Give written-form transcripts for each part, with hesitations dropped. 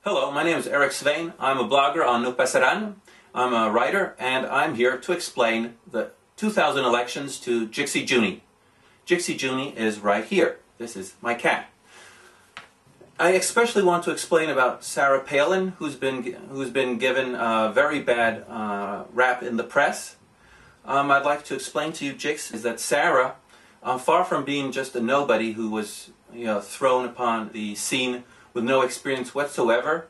Hello, my name is Erik Svane. I'm a blogger on No Pasaran. I'm a writer, and I'm here to explain the 2000 elections to Jixi Juni. Jixi Juni is right here. This is my cat. I especially want to explain about Sarah Palin, who's been given a very bad rap in the press. I'd like to explain to you, Jix, is that Sarah, far from being just a nobody who was thrown upon the scene with no experience whatsoever,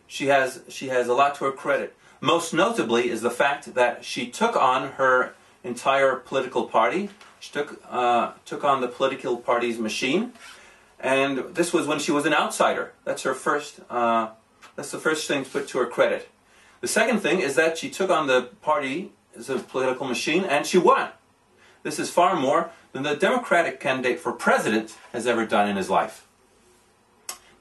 she has a lot to her credit. Most notably is the fact that she took on her entire political party. She took on the political party's machine, and this was when she was an outsider. That's her first. That's the first thing to put to her credit. The second thing is that she took on the party as a political machine, and she won. This is far more than the Democratic candidate for president has ever done in his life.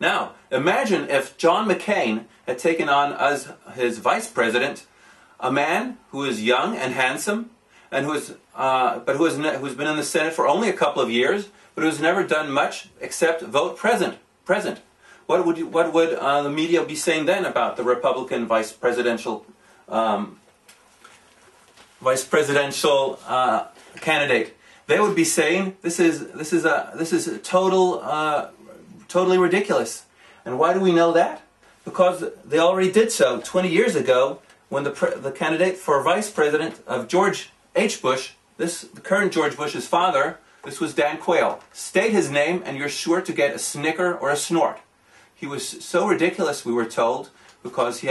Now, imagine if John McCain had taken on as his vice president a man who is young and handsome, and who's been in the Senate for only a couple of years, but who's never done much except vote present. What would the media be saying then about the Republican vice presidential candidate? They would be saying this is totally ridiculous. And why do we know that? Because they already did so 20 years ago when the candidate for vice president of George H. Bush, the current George Bush's father, this was Dan Quayle. State his name and you're sure to get a snicker or a snort. He was so ridiculous, we were told, because he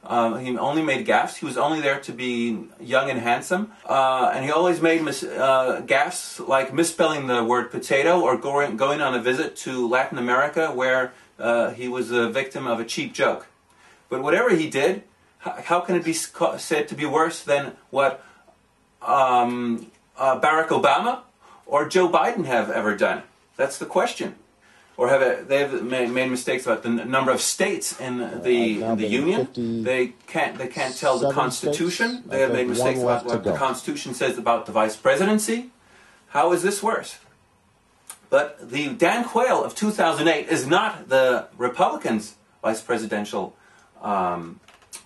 only made gaffes. He was only there to be young and handsome, and he always made gaffes like misspelling the word potato or going on a visit to Latin America where he was a victim of a cheap joke. But whatever he did, how can it be said to be worse than what Barack Obama or Joe Biden have ever done? That's the question. Or they've made mistakes about the number of states in the Union. They can't tell the Constitution. They have made mistakes about what the Constitution says about the vice presidency. How is this worse? But the Dan Quayle of 2008 is not the Republicans' vice presidential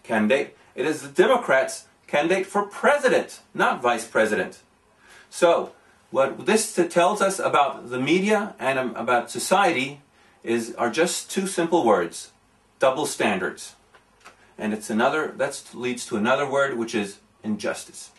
candidate. It is the Democrats' candidate for president, not vice president. So what this tells us about the media and about society are just two simple words: double standards. And that leads to another word, which is injustice.